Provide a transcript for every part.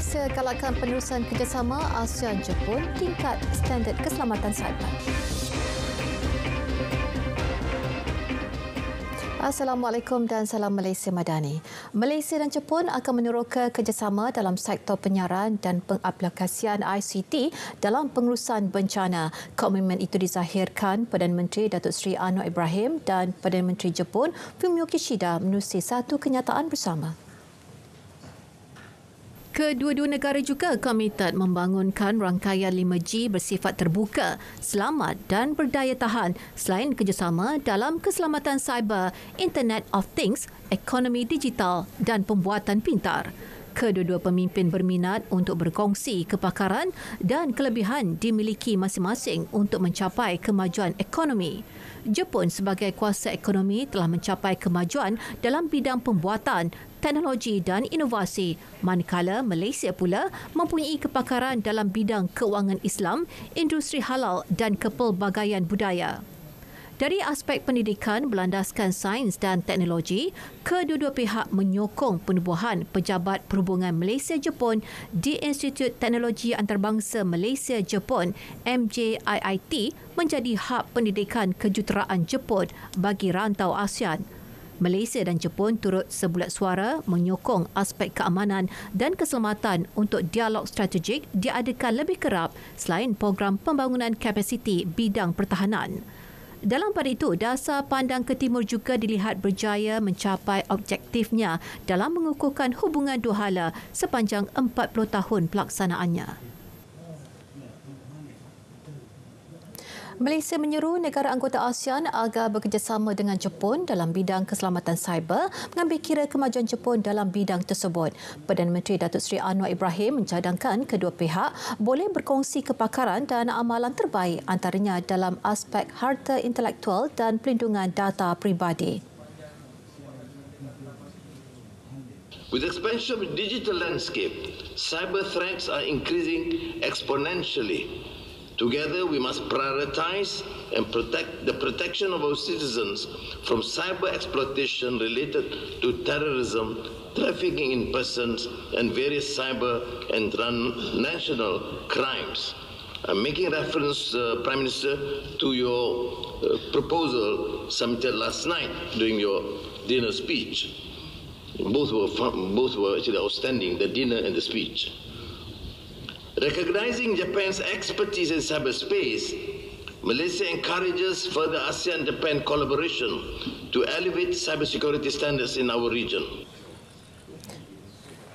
Malaysia galakkan penerusan kerjasama ASEAN-Jepun tingkat standard keselamatan cyber. Assalamualaikum dan salam Malaysia Madani. Malaysia dan Jepun akan meneroka kerjasama dalam sektor penyiaran dan pengaplikasian ICT dalam pengurusan bencana. Komitmen itu dizahirkan Perdana Menteri Datuk Seri Anwar Ibrahim dan Perdana Menteri Jepun Fumio Kishida menerusi satu kenyataan bersama. Kedua-dua negara juga komited membangunkan rangkaian 5G bersifat terbuka, selamat dan berdaya tahan selain kerjasama dalam keselamatan cyber, Internet of Things, ekonomi digital dan pembuatan pintar. Kedua-dua pemimpin berminat untuk berkongsi kepakaran dan kelebihan dimiliki masing-masing untuk mencapai kemajuan ekonomi. Jepun sebagai kuasa ekonomi telah mencapai kemajuan dalam bidang pembuatan, teknologi dan inovasi, manakala Malaysia pula mempunyai kepakaran dalam bidang keuangan Islam, industri halal dan kepelbagaian budaya. Dari aspek pendidikan berlandaskan sains dan teknologi, kedua-dua pihak menyokong penubuhan Pejabat Perhubungan Malaysia-Jepun di Institut Teknologi Antarabangsa Malaysia-Jepun MJIIT menjadi hub pendidikan kejuruteraan Jepun bagi rantau ASEAN. Malaysia dan Jepun turut sebulat suara menyokong aspek keamanan dan keselamatan untuk dialog strategik diadakan lebih kerap selain program pembangunan kapasiti bidang pertahanan. Dalam pada itu, Dasar Pandang ke Timur juga dilihat berjaya mencapai objektifnya dalam mengukuhkan hubungan dua hala sepanjang 40 tahun pelaksanaannya. Malaysia menyeru negara anggota ASEAN agar bekerjasama dengan Jepun dalam bidang keselamatan cyber mengambil kira kemajuan Jepun dalam bidang tersebut. Perdana Menteri Datuk Seri Anwar Ibrahim mencadangkan kedua pihak boleh berkongsi kepakaran dan amalan terbaik antaranya dalam aspek harta intelektual dan pelindungan data peribadi. With the expansion of the digital landscape, cyber threats are increasing exponentially. Together, we must prioritize and protect the protection of our citizens from cyber exploitation related to terrorism, trafficking in persons, and various cyber and transnational crimes. I'm making reference, Prime Minister, to your proposal submitted last night during your dinner speech. Both were actually outstanding, the dinner and the speech. Recognizing Japan's expertise in cyberspace, Malaysia encourages further ASEAN-Japan collaboration to elevate cybersecurity standards in our region.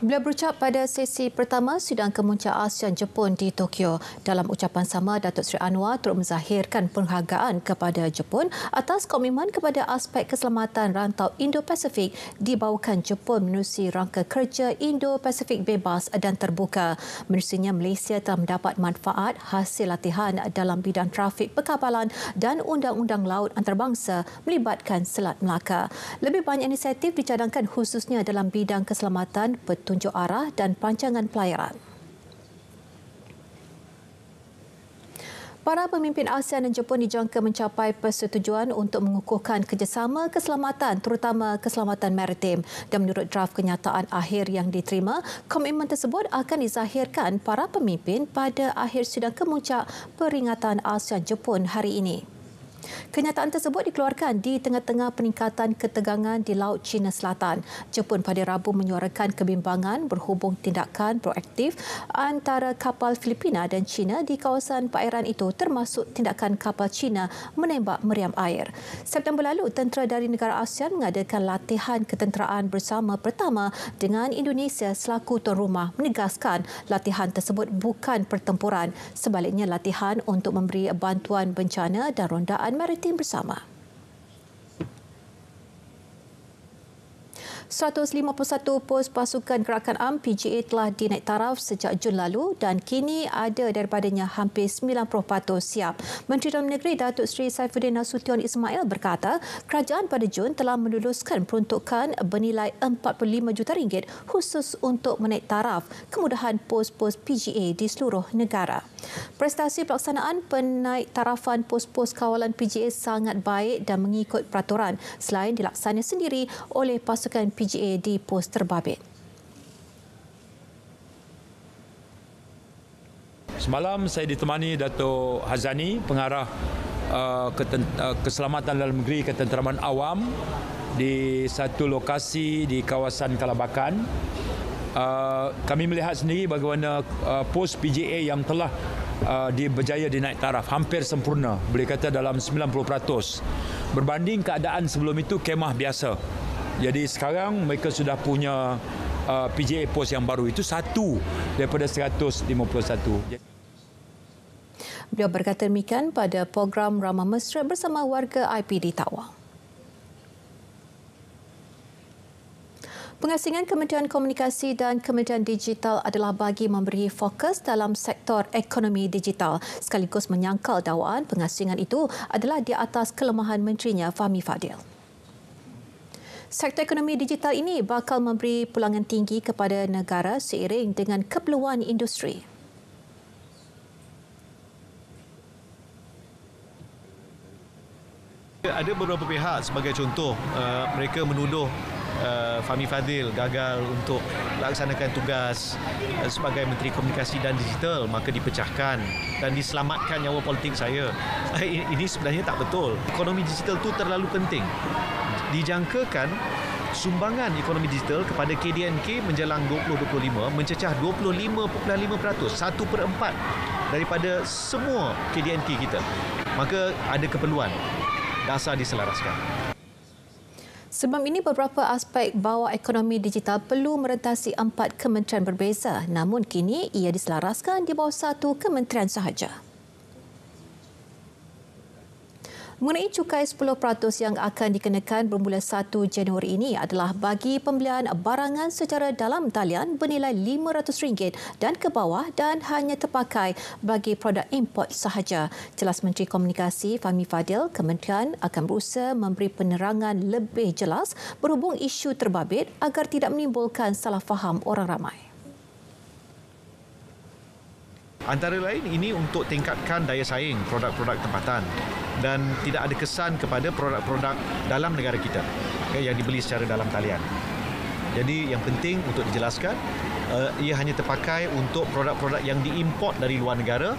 Beliau berucap pada sesi pertama sidang kemuncak ASEAN-Jepun di Tokyo. Dalam ucapan sama, Datuk Seri Anwar turut menzahirkan penghargaan kepada Jepun atas komitmen kepada aspek keselamatan rantau Indo-Pasifik dibawakan Jepun menerusi rangka kerja Indo-Pasifik bebas dan terbuka. Menerusinya, Malaysia telah mendapat manfaat hasil latihan dalam bidang trafik perkapalan dan undang-undang laut antarabangsa melibatkan Selat Melaka. Lebih banyak inisiatif dicadangkan khususnya dalam bidang keselamatan, petunjuk arah dan perancangan pelayaran. Para pemimpin ASEAN dan Jepun dijangka mencapai persetujuan untuk mengukuhkan kerjasama keselamatan, terutama keselamatan maritim. Dan menurut draft kenyataan akhir yang diterima, komitmen tersebut akan dizahirkan para pemimpin pada akhir sidang kemuncak peringatan ASEAN-Jepun hari ini. Kenyataan tersebut dikeluarkan di tengah-tengah peningkatan ketegangan di Laut Cina Selatan. Jepun pada Rabu menyuarakan kebimbangan berhubung tindakan proaktif antara kapal Filipina dan China di kawasan perairan itu, termasuk tindakan kapal China menembak meriam air. September lalu, tentera dari negara ASEAN mengadakan latihan ketenteraan bersama pertama dengan Indonesia selaku tuan rumah, menegaskan latihan tersebut bukan pertempuran. Sebaliknya, latihan untuk memberi bantuan bencana dan rondaan maritim bersama. 151 pos pasukan gerakan AMN PGA telah dinaik taraf sejak Jun lalu dan kini ada daripadanya hampir 90% siap. Menteri Dalam Negeri Datuk Seri Saifuddin Nasution Ismail berkata kerajaan pada Jun telah meluluskan peruntukan bernilai RM45 juta khusus untuk menaik taraf kemudahan pos-pos PGA di seluruh negara. Prestasi pelaksanaan penaik tarafan pos-pos kawalan PGA sangat baik dan mengikut peraturan selain dilaksana sendiri oleh pasukan PGA di pos terbabit. Semalam saya ditemani Dato' Hazani, pengarah keselamatan dalam negeri ketenteraman awam di satu lokasi di kawasan Kalabakan. Kami melihat sendiri bagaimana pos PJA yang telah berjaya dinaik taraf hampir sempurna, boleh kata dalam 90%, berbanding keadaan sebelum itu kemah biasa. Jadi sekarang mereka sudah punya PJA pos yang baru, itu satu daripada 151. Beliau berkata demikian pada program Ramah Mesra bersama warga IPD Tawau. Pengasingan Kementerian Komunikasi dan Kementerian Digital adalah bagi memberi fokus dalam sektor ekonomi digital sekaligus menyangkal dakwaan pengasingan itu adalah di atas kelemahan menterinya Fahmi Fadil. Sektor ekonomi digital ini bakal memberi pulangan tinggi kepada negara seiring dengan keperluan industri. Ada beberapa pihak, sebagai contoh, mereka menuduh Fahmi Fadil gagal untuk melaksanakan tugas sebagai Menteri Komunikasi dan Digital, maka dipecahkan dan diselamatkan nyawa politik saya. Ini sebenarnya tak betul. Ekonomi digital itu terlalu penting. Dijangkakan sumbangan ekonomi digital kepada KDNK menjelang 2025 mencecah 25.5%, 1/4 daripada semua KDNK kita. Maka ada keperluan dasar diselaraskan. Sebelum ini, beberapa aspek bawah ekonomi digital perlu merentasi 4 kementerian berbeza, namun kini ia diselaraskan di bawah satu kementerian sahaja. Mengenai cukai 10% yang akan dikenakan bermula 1 Januari ini adalah bagi pembelian barangan secara dalam talian bernilai RM500 dan ke bawah dan hanya terpakai bagi produk import sahaja. Jelas Menteri Komunikasi Fahmi Fadil, kementerian akan berusaha memberi penerangan lebih jelas berhubung isu terbabit agar tidak menimbulkan salah faham orang ramai. Antara lain ini untuk tingkatkan daya saing produk-produk tempatan dan tidak ada kesan kepada produk-produk dalam negara kita yang dibeli secara dalam talian. Jadi yang penting untuk dijelaskan, ia hanya terpakai untuk produk-produk yang diimport dari luar negara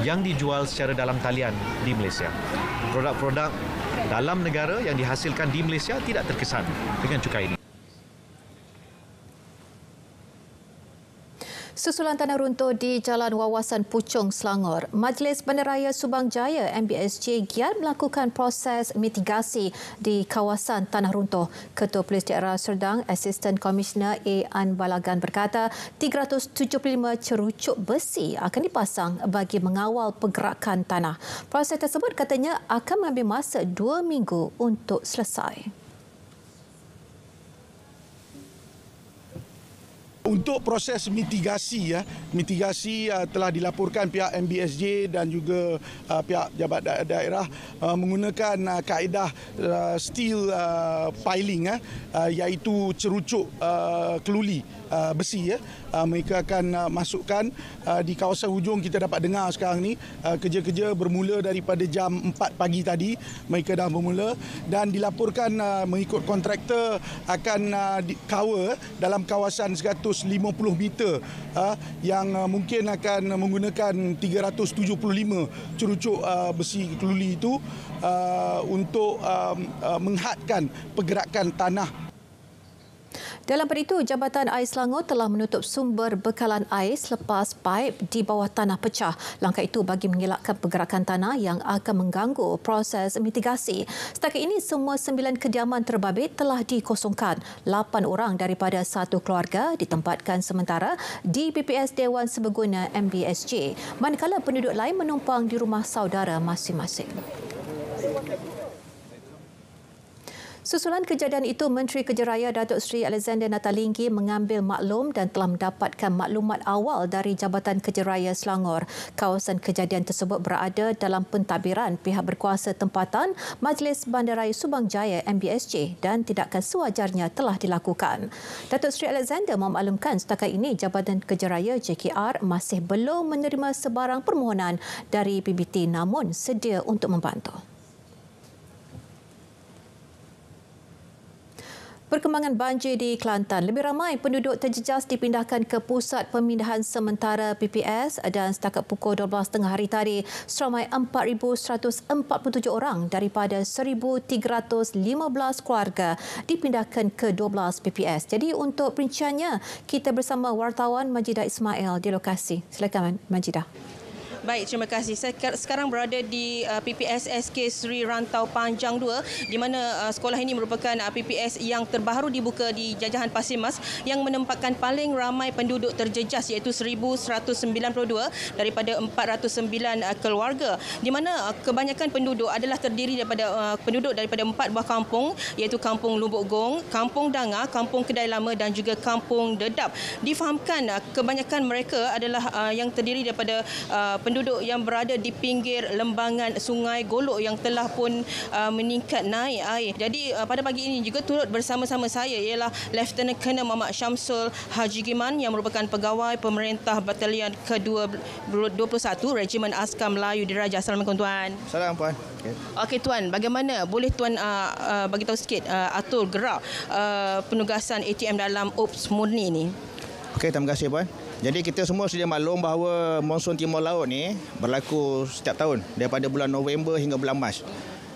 yang dijual secara dalam talian di Malaysia. Produk-produk dalam negara yang dihasilkan di Malaysia tidak terkesan dengan cukai ini. Susulan tanah runtuh di Jalan Wawasan Puchong, Selangor, Majlis Bandaraya Subang Jaya MBSJ giat melakukan proses mitigasi di kawasan tanah runtuh. Ketua Polis Daerah Serdang, Asisten Komisioner A. An Balagan berkata 375 cerucuk besi akan dipasang bagi mengawal pergerakan tanah. Proses tersebut katanya akan mengambil masa 2 minggu untuk selesai. Untuk proses mitigasi telah dilaporkan pihak MBSJ dan juga pihak jabat daerah menggunakan kaedah steel piling iaitu cerucuk keluli besi. Mereka akan masukkan di kawasan hujung. Kita dapat dengar sekarang ni kerja-kerja bermula daripada jam 4 pagi tadi. Mereka dah bermula dan dilaporkan mengikut kontraktor akan cover dalam kawasan 150 meter yang mungkin akan menggunakan 375 cerucuk besi keluli itu untuk menghadkan pergerakan tanah. Dalam pada itu, Jabatan Air Selangor telah menutup sumber bekalan air selepas paip di bawah tanah pecah. Langkah itu bagi mengelakkan pergerakan tanah yang akan mengganggu proses mitigasi. Setakat ini, semua 9 kediaman terbabit telah dikosongkan. 8 orang daripada satu keluarga ditempatkan sementara di BPS Dewan Seberguna MBSJ, manakala penduduk lain menumpang di rumah saudara masing-masing. Susulan kejadian itu, Menteri Kerja Raya Datuk Seri Alexander Nathalinggi mengambil maklum dan telah mendapatkan maklumat awal dari Jabatan Kerja Raya Selangor. Kawasan kejadian tersebut berada dalam pentadbiran pihak berkuasa tempatan Majlis Bandaraya Subang Jaya MBSJ dan tindakan sewajarnya telah dilakukan. Datuk Seri Alexander memaklumkan setakat ini Jabatan Kerja Raya JKR masih belum menerima sebarang permohonan dari PBT namun sedia untuk membantu. Perkembangan banjir di Kelantan. Lebih ramai penduduk terjejas dipindahkan ke pusat pemindahan sementara PPS dan setakat pukul 12.30 hari tadi, seramai 4,147 orang daripada 1,315 keluarga dipindahkan ke 12 PPS. Jadi untuk perinciannya, kita bersama wartawan Majidah Ismail di lokasi. Silakan Majidah. Baik, terima kasih. Saya sekarang berada di PPS SK Sri Rantau Panjang 2 di mana sekolah ini merupakan PPS yang terbaru dibuka di Jajahan Pasir Mas yang menempatkan paling ramai penduduk terjejas iaitu 1,192 daripada 409 keluarga di mana kebanyakan penduduk adalah terdiri daripada penduduk daripada 4 buah kampung iaitu Kampung Lumbuk Gong, Kampung Danga, Kampung Kedai Lama dan juga Kampung Dedap. Difahamkan kebanyakan mereka adalah yang terdiri daripada penduduk yang berada di pinggir lembangan Sungai Golok yang telah pun meningkat naik air. Jadi pada pagi ini juga turut bersama-sama saya ialah Lieutenant Colonel Muhammad Syamsul Haji Giman yang merupakan pegawai pemerintah Batalion ke-21 Regimen Askar Melayu Diraja. Assalamualaikum Tuan. Salam Puan. Okey Tuan, bagaimana boleh Tuan bagi tahu sikit atur gerak penugasan ATM dalam Ops Murni ini? Okey, terima kasih Puan. Jadi kita semua sedia maklum bahawa monsun timur laut ni berlaku setiap tahun daripada bulan November hingga bulan Mac.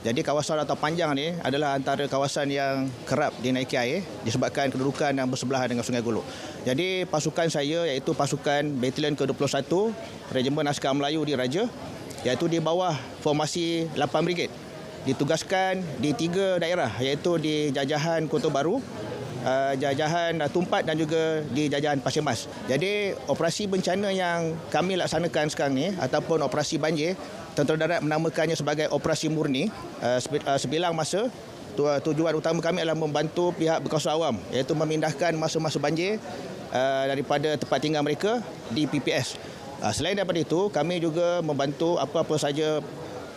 Jadi kawasan Rantau Panjang ni adalah antara kawasan yang kerap dinaiki air disebabkan kedudukan yang bersebelahan dengan Sungai Golok. Jadi pasukan saya iaitu pasukan Batalion ke-21 Regimen Askar Melayu Diraja iaitu di bawah formasi 8 Brigade ditugaskan di 3 daerah iaitu di Jajahan Kota Baru, Jajahan Tumpat dan juga di Jajahan Pasir Mas. Jadi operasi bencana yang kami laksanakan sekarang ni ataupun operasi banjir, Tentera Darat menamakannya sebagai operasi murni sebilang masa. Tujuan utama kami adalah membantu pihak berkuasa awam iaitu memindahkan masa-masa banjir daripada tempat tinggal mereka di PPS. Selain daripada itu, kami juga membantu apa-apa saja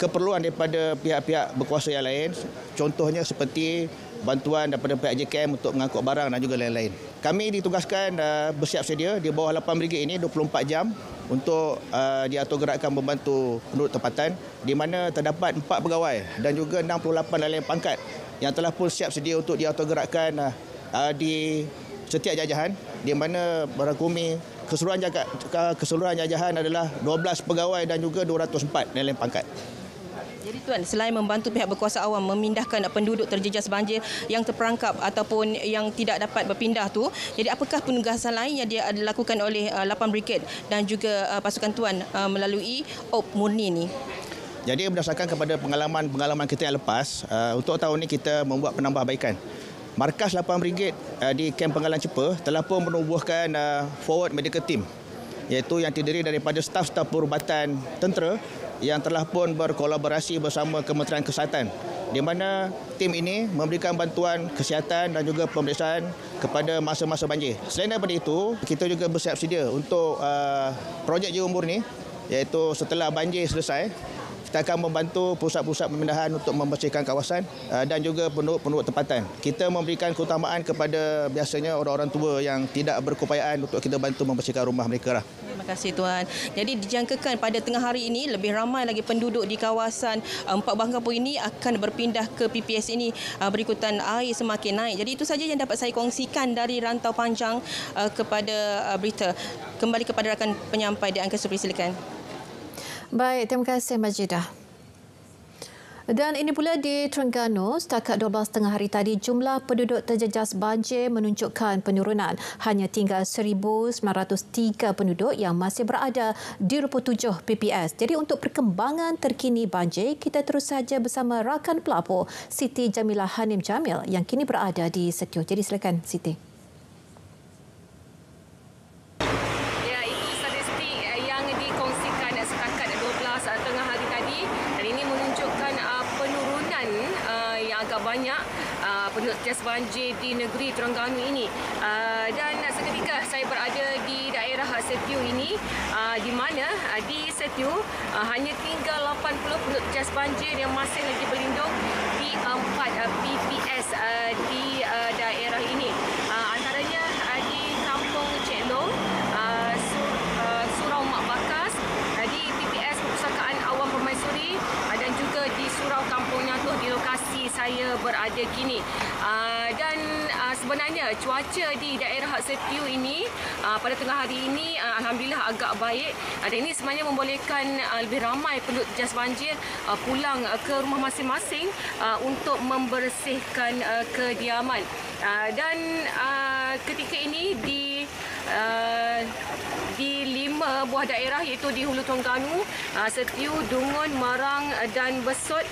keperluan daripada pihak-pihak berkuasa yang lain, contohnya seperti bantuan daripada pihak JKM untuk mengangkut barang dan juga lain-lain. Kami ditugaskan bersiap sedia di bawah 8 Brigade ini 24 jam untuk diatur gerakkan membantu penduduk tempatan di mana terdapat 4 pegawai dan juga 68 lain pangkat yang telah pun siap sedia untuk diatur gerakkan di setiap jajahan di mana merangkumi keseluruhan jajahan adalah 12 pegawai dan juga 204 lain pangkat. Jadi Tuan, selain membantu pihak berkuasa awam memindahkan penduduk terjejas banjir yang terperangkap ataupun yang tidak dapat berpindah tu, jadi apakah penugasan lain yang dia dilakukan oleh 8 Brigade dan juga pasukan Tuan melalui Op Murni ni? Jadi berdasarkan kepada pengalaman kita yang lepas, untuk tahun ini kita membuat penambahbaikan. Markas 8 Brigade di Kem Penggalan Cepa telah pun menubuhkan Forward Medical Team iaitu yang terdiri daripada staf-staf perubatan tentera yang telah pun berkolaborasi bersama Kementerian Kesihatan di mana tim ini memberikan bantuan kesihatan dan juga pemeriksaan kepada masa-masa banjir. Selain daripada itu, kita juga bersiap sedia untuk projek Jiwa Murni iaitu setelah banjir selesai, kita akan membantu pusat-pusat pemindahan untuk membersihkan kawasan dan juga penduduk tempatan. Kita memberikan keutamaan kepada biasanya orang-orang tua yang tidak berkeupayaan untuk kita bantu membersihkan rumah mereka. Terima kasih Tuan. Jadi dijangkakan pada tengah hari ini lebih ramai lagi penduduk di kawasan 4 buah kampung ini akan berpindah ke PPS ini berikutan air semakin naik. Jadi itu saja yang dapat saya kongsikan dari Rantau Panjang kepada berita. Kembali kepada rakan penyampai di Angkasa Supri, silakan. Baik, terima kasih Majidah. Dan ini pula di Terengganu, setakat 12.30 hari tadi, jumlah penduduk terjejas banjir menunjukkan penurunan. Hanya tinggal 1,903 penduduk yang masih berada di 27 PPS. Jadi untuk perkembangan terkini banjir, kita terus saja bersama rakan pelapor Siti Jamilah Hanim Jamil yang kini berada di Setiu. Jadi silakan Siti. Banyak penduduk terjejas banjir di negeri Terengganu ini dan seketika saya berada di daerah Setiu ini di mana di Setiu hanya tinggal 80 penduduk terjejas banjir yang masih lagi berlindung di 4 PPS di daerah ini, antaranya di Kampung Cik Long, Surau Mak Bakas, di PPS Perpustakaan Awam Permaisuri dan juga di Surau Kampung Nyatuh di lokasi saya berada kini. Dan sebenarnya cuaca di daerah Setiu ini pada tengah hari ini alhamdulillah agak baik. Dan ini sebenarnya membolehkan lebih ramai penduduk jas banjir pulang ke rumah masing-masing untuk membersihkan kediaman. Dan ketika ini di 5 buah daerah iaitu di Hulu Terengganu, Setiu, Dungun, Marang dan Besut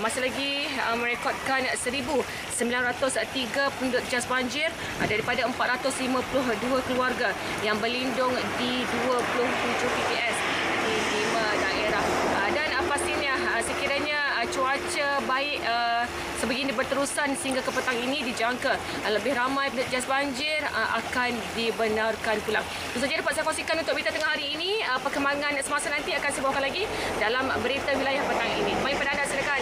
masih lagi merekodkan 1,903 penduduk jas banjir daripada 452 keluarga yang berlindung di 27 PPS di 5 daerah. Dan pastinya sekiranya cuaca baik sebegini berterusan sehingga ke petang ini, dijangka lebih ramai penduduk jas banjir akan dibenarkan pulang. Itu saja dapat saya kongsikan untuk berita tengah hari ini. Perkembangan semasa nanti akan saya bawakan lagi dalam berita wilayah petang ini. Mari pada anda silakan.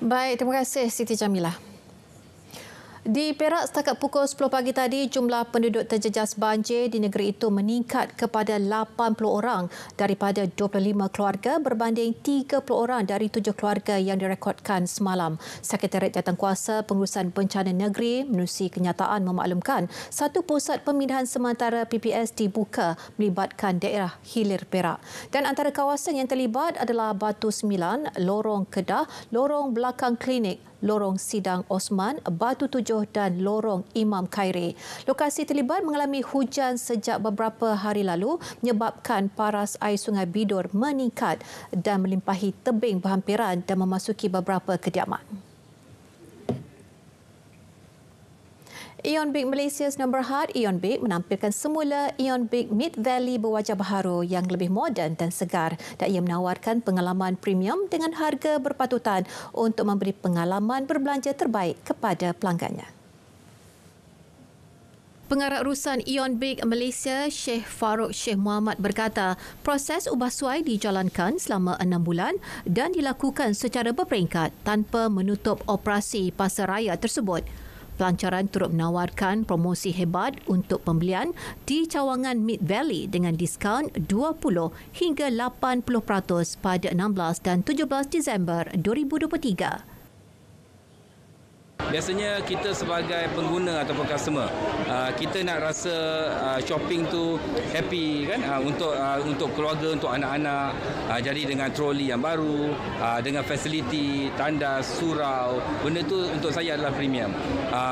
Baik, terima kasih Siti Jamilah. Di Perak, setakat pukul 10 pagi tadi, jumlah penduduk terjejas banjir di negeri itu meningkat kepada 80 orang daripada 25 keluarga berbanding 30 orang dari 7 keluarga yang direkodkan semalam. Sekretariat Jawatankuasa Pengurusan Bencana Negeri menerusi kenyataan memaklumkan satu pusat pemindahan sementara PPS dibuka melibatkan daerah hilir Perak. Dan antara kawasan yang terlibat adalah Batu Sembilan, Lorong Kedah, Lorong Belakang Klinik, Lorong Sidang Osman, Batu Tujuh dan Lorong Imam Khairi. Lokasi terlibat mengalami hujan sejak beberapa hari lalu menyebabkan paras air Sungai Bidur meningkat dan melimpahi tebing berhampiran dan memasuki beberapa kediaman. Aeon Big Malaysia's No. Berhad, Aeon Big menampilkan semula Aeon Big Mid Valley berwajah baharu yang lebih moden dan segar, dan ia menawarkan pengalaman premium dengan harga berpatutan untuk memberi pengalaman berbelanja terbaik kepada pelanggannya. Pengarah urusan Aeon Big Malaysia, Sheikh Farouk Sheikh Muhammad berkata, proses ubah suai dijalankan selama 6 bulan dan dilakukan secara berperingkat tanpa menutup operasi pasaraya tersebut. Pelancaran turut menawarkan promosi hebat untuk pembelian di cawangan Mid Valley dengan diskaun 20 hingga 80% pada 16 dan 17 Disember 2023. Biasanya kita sebagai pengguna ataupun customer, kita nak rasa shopping tu happy kan, untuk keluarga, untuk anak-anak. Jadi dengan troli yang baru, dengan fasiliti tandas, surau, benda tu untuk saya adalah premium.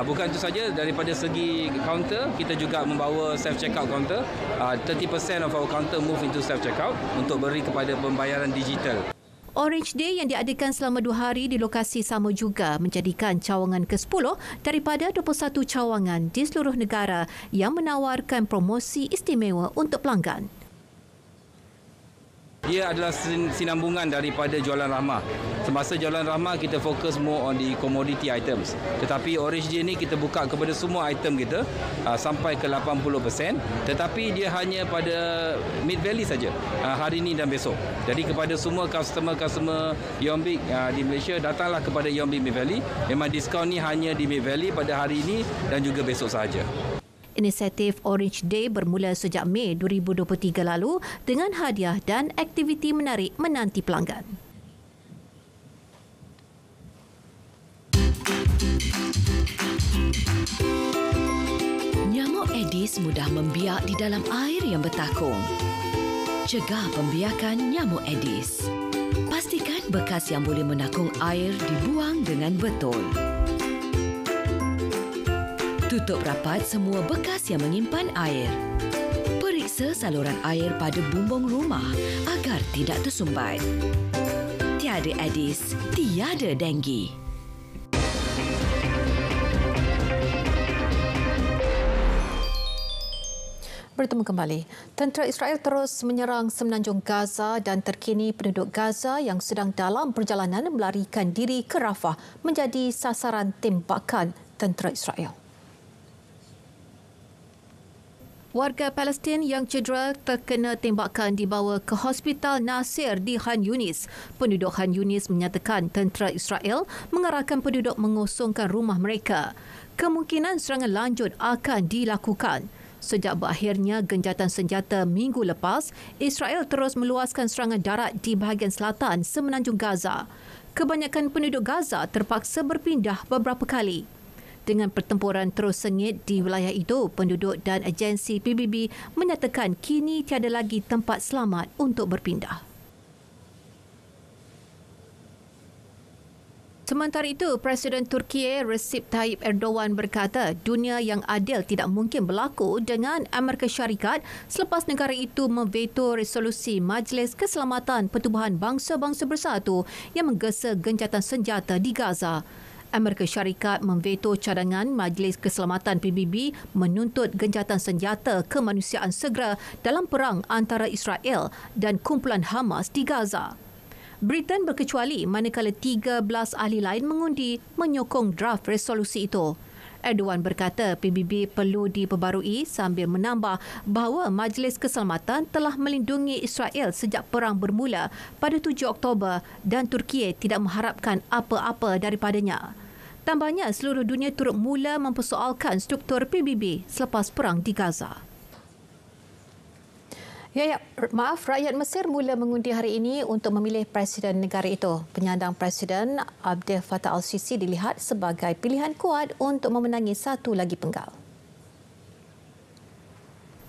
Bukan itu saja, daripada segi kaunter, kita juga membawa self checkout counter. 30% of our counter move into self checkout untuk beri kepada pembayaran digital. Orange Day yang diadakan selama 2 hari di lokasi sama juga menjadikan cawangan ke-10 daripada 21 cawangan di seluruh negara yang menawarkan promosi istimewa untuk pelanggan. Dia adalah sinambungan daripada jualan rahmah. Semasa jualan rahmah, kita fokus more on the commodity items. Tetapi Orange Day ni kita buka kepada semua item kita sampai ke 80%. Tetapi dia hanya pada Mid Valley saja, hari ini dan besok. Jadi kepada semua customer Aeon Big di Malaysia, datanglah kepada Aeon Big Mid Valley. Memang diskaun ni hanya di Mid Valley pada hari ini dan juga besok sahaja. Inisiatif Orange Day bermula sejak Mei 2023 lalu dengan hadiah dan aktiviti menarik menanti pelanggan. Nyamuk Aedes mudah membiak di dalam air yang bertakung. Cegah pembiakan nyamuk Aedes. Pastikan bekas yang boleh menakung air dibuang dengan betul. Tutup rapat semua bekas yang menyimpan air. Periksa saluran air pada bumbung rumah agar tidak tersumbat. Tiada Aedes, tiada denggi. Bertemu kembali. Tentera Israel terus menyerang semenanjung Gaza dan terkini penduduk Gaza yang sedang dalam perjalanan melarikan diri ke Rafah menjadi sasaran tembakan tentera Israel. Warga Palestin yang cedera terkena tembakan dibawa ke Hospital Nasir di Khan Yunis. Penduduk Khan Yunis menyatakan tentera Israel mengarahkan penduduk mengosongkan rumah mereka. Kemungkinan serangan lanjut akan dilakukan. Sejak berakhirnya genjatan senjata minggu lepas, Israel terus meluaskan serangan darat di bahagian selatan semenanjung Gaza. Kebanyakan penduduk Gaza terpaksa berpindah beberapa kali. Dengan pertempuran terus sengit di wilayah itu, penduduk dan agensi PBB menyatakan kini tiada lagi tempat selamat untuk berpindah. Sementara itu, Presiden Turki Recep Tayyip Erdogan berkata dunia yang adil tidak mungkin berlaku dengan Amerika Syarikat selepas negara itu memveto resolusi Majlis Keselamatan Pertubuhan Bangsa-Bangsa Bersatu yang menggesa gencatan senjata di Gaza. Amerika Syarikat memveto cadangan Majlis Keselamatan PBB menuntut gencatan senjata kemanusiaan segera dalam perang antara Israel dan kumpulan Hamas di Gaza. Britain berkecuali manakala 13 ahli lain mengundi menyokong draft resolusi itu. Erdogan berkata PBB perlu diperbarui sambil menambah bahawa Majlis Keselamatan telah melindungi Israel sejak perang bermula pada 7 Oktober dan Turki tidak mengharapkan apa-apa daripadanya. Tambahnya, seluruh dunia turut mula mempersoalkan struktur PBB selepas perang di Gaza. Rakyat Mesir mula mengundi hari ini untuk memilih presiden negara itu. Penyandang Presiden Abdel Fattah al-Sisi dilihat sebagai pilihan kuat untuk memenangi satu lagi penggal.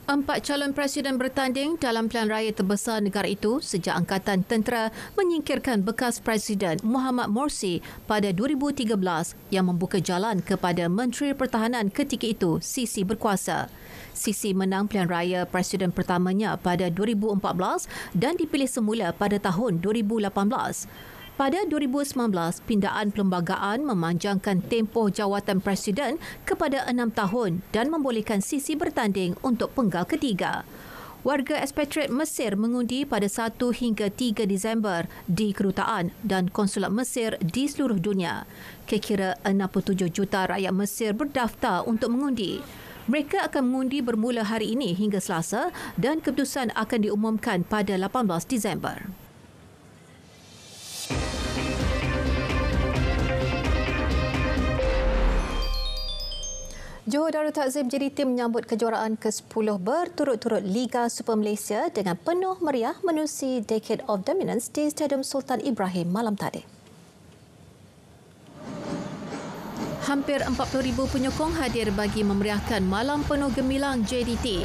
4 calon presiden bertanding dalam pilihan raya terbesar negara itu sejak Angkatan Tentera menyingkirkan bekas Presiden Muhammad Morsi pada 2013 yang membuka jalan kepada Menteri Pertahanan ketika itu, Sisi berkuasa. Sisi menang pilihan raya presiden pertamanya pada 2014 dan dipilih semula pada tahun 2018. Pada 2019, pindaan perlembagaan memanjangkan tempoh jawatan presiden kepada 6 tahun dan membolehkan Sisi bertanding untuk penggal ketiga. Warga ekspatriat Mesir mengundi pada 1 hingga 3 Disember di kedutaan dan konsulat Mesir di seluruh dunia. Kira-kira 67 juta rakyat Mesir berdaftar untuk mengundi. Mereka akan mengundi bermula hari ini hingga Selasa dan keputusan akan diumumkan pada 18 Disember. Johor Darul Takzim JDT menyambut kejuaraan ke-10 berturut-turut Liga Super Malaysia dengan penuh meriah menerusi Decade of Dominance di Stadium Sultan Ibrahim malam tadi. Hampir 40,000 penyokong hadir bagi memeriahkan malam penuh gemilang JDT.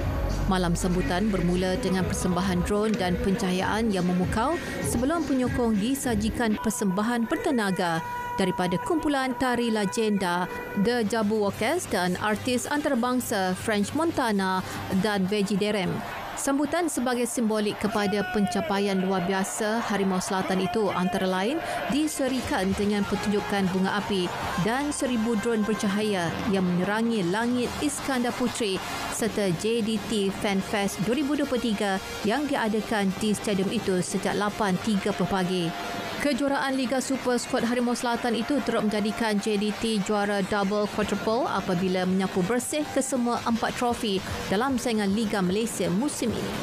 Malam sambutan bermula dengan persembahan drone dan pencahayaan yang memukau sebelum penyokong disajikan persembahan bertenaga daripada kumpulan tari legenda The Jabberwockers dan artis antarabangsa French Montana dan Veggie Derem. Sambutan sebagai simbolik kepada pencapaian luar biasa Harimau Selatan itu antara lain diserikan dengan pertunjukan bunga api dan 1,000 drone bercahaya yang menerangi langit Iskandar Puteri serta JDT Fan Fest 2023 yang diadakan di stadium itu sejak 8.30 pagi. Kejuaraan Liga Super skuad Harimau Selatan itu turut menjadikan JDT juara double quadruple apabila menyapu bersih kesemua 4 trofi dalam saingan Liga Malaysia musim ini.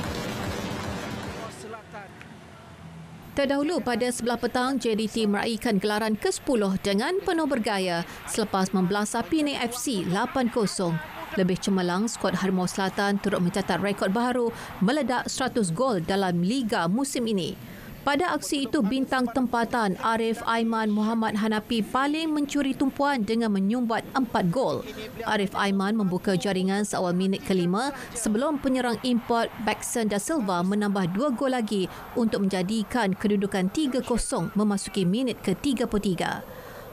Terdahulu pada 11 petang, JDT meraihkan gelaran ke-10 dengan penuh bergaya selepas membelasah Penang FC 8-0. Lebih cemerlang, skuad Harimau Selatan turut mencatat rekod baru meledak 100 gol dalam Liga musim ini. Pada aksi itu, bintang tempatan Arif Aiman Muhammad Hanapi paling mencuri tumpuan dengan menyumbat 4 gol. Arif Aiman membuka jaringan seawal minit ke-5 sebelum penyerang import Baxter da Silva menambah 2 gol lagi untuk menjadikan kedudukan 3-0 memasuki minit ke-33.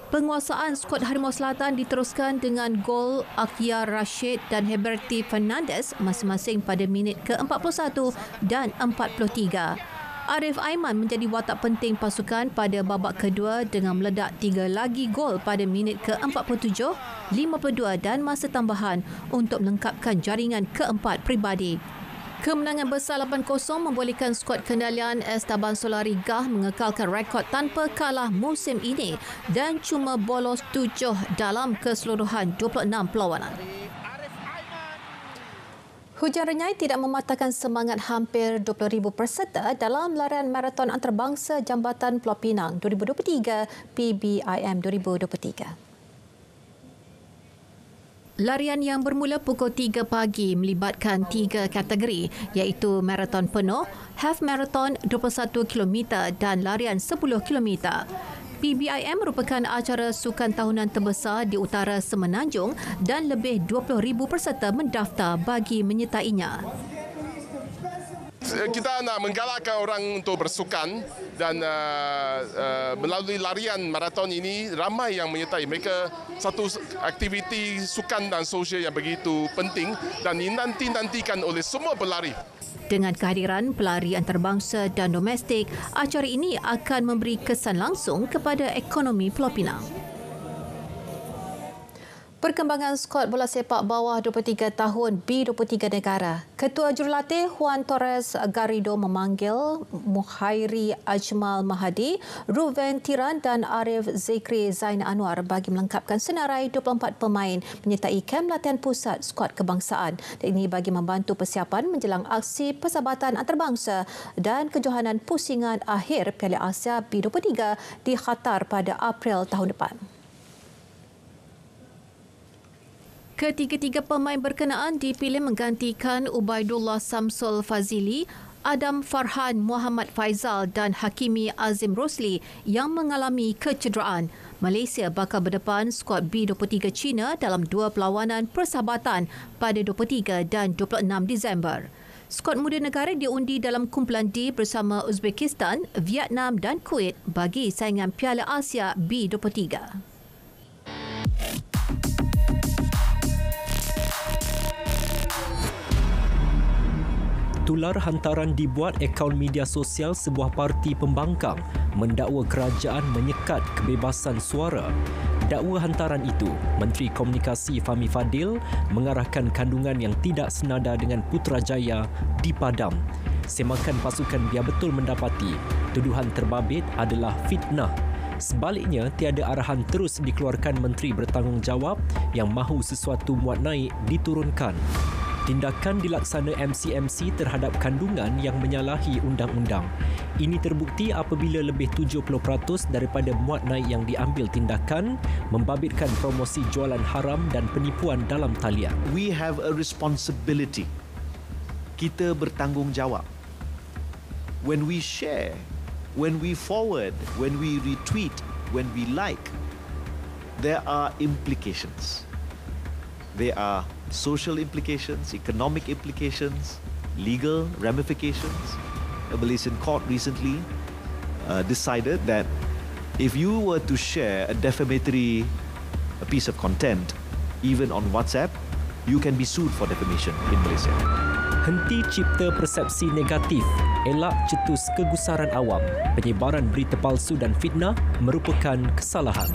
Penguasaan skuad Harimau Selatan diteruskan dengan gol Akyar Rashid dan Heberti Fernandez masing-masing pada minit ke-41 dan 43. Arif Aiman menjadi watak penting pasukan pada babak kedua dengan meledak 3 lagi gol pada minit ke-47, 52 dan masa tambahan untuk melengkapkan jaringan keempat peribadi. Kemenangan besar 8-0 membolehkan skuad kendalian Esteban Solarigah mengekalkan rekod tanpa kalah musim ini dan cuma bolos 7 dalam keseluruhan 26 perlawanan. Hujan renyai tidak mematahkan semangat hampir 20,000 peserta dalam larian maraton antarabangsa Jambatan Pulau Pinang 2023 PBIM 2023. Larian yang bermula pukul 3 pagi melibatkan 3 kategori iaitu maraton penuh, half marathon 21 km dan larian 10 km. PBIM merupakan acara sukan tahunan terbesar di utara Semenanjung dan lebih 20,000 peserta mendaftar bagi menyertainya. Kita nak menggalakkan orang untuk bersukan dan melalui larian maraton ini ramai yang menyertai. Mereka satu aktiviti sukan dan sosial yang begitu penting dan dinanti-nantikan oleh semua pelari. Dengan kehadiran pelari antarabangsa dan domestik, acara ini akan memberi kesan langsung kepada ekonomi Pulau Pinang. Perkembangan skuad bola sepak bawah 23 tahun B23 negara. Ketua Jurulatih Juan Torres Garrido memanggil Muhairi Ajmal Mahadi, Ruven Tiran dan Arif Zikri Zain Anwar bagi melengkapkan senarai 24 pemain menyertai kem latihan pusat skuad kebangsaan. Ini bagi membantu persiapan menjelang aksi persahabatan antarabangsa dan kejohanan pusingan akhir Piala Asia B23 di Qatar pada April tahun depan. Ketiga-tiga pemain berkenaan dipilih menggantikan Ubaidullah Samsul Fazili, Adam Farhan Muhammad Faizal dan Hakimi Azim Rosli yang mengalami kecederaan. Malaysia bakal berdepan skuad B23 China dalam dua perlawanan persahabatan pada 23 dan 26 Disember. Skuad muda negara diundi dalam kumpulan D bersama Uzbekistan, Vietnam dan Kuwait bagi saingan Piala Asia B23. Tular hantaran dibuat akaun media sosial sebuah parti pembangkang mendakwa kerajaan menyekat kebebasan suara. Dakwa hantaran itu, Menteri Komunikasi Fahmi Fadil mengarahkan kandungan yang tidak senada dengan Putrajaya dipadam. Semakan pasukan biar betul mendapati tuduhan terbabit adalah fitnah. Sebaliknya, tiada arahan terus dikeluarkan menteri bertanggungjawab yang mahu sesuatu muat naik diturunkan. Tindakan dilaksana MCMC terhadap kandungan yang menyalahi undang-undang. Ini terbukti apabila lebih 70% daripada muat naik yang diambil tindakan membabitkan promosi jualan haram dan penipuan dalam talian. We have a responsibility. Kita bertanggungjawab. When we share, when we forward, when we retweet, when we like, there are implications. There are social implications, economic implications, legal ramifications. A Malaysian court recently decided that if you were to share a defamatory piece of content, even on WhatsApp, you can be sued for defamation in Malaysia. Henti cipta persepsi negatif, elak cetus kegusaran awam. Penyebaran berita palsu dan fitnah merupakan kesalahan.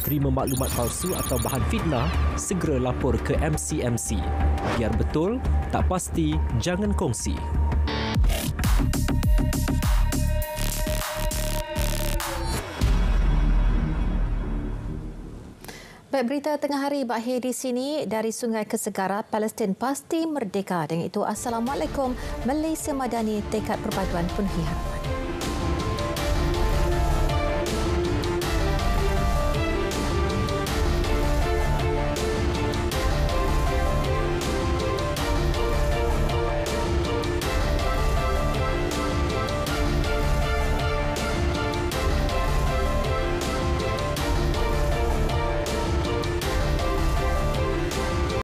Terima maklumat palsu atau bahan fitnah, segera lapor ke MCMC. Biar betul, tak pasti, jangan kongsi. Baik, berita tengah hari berakhir di sini. Dari Sungai ke Segara, Palestin pasti merdeka. Dengan itu, Assalamualaikum. Malaysia Madani, tekad perpaduan penuh harap.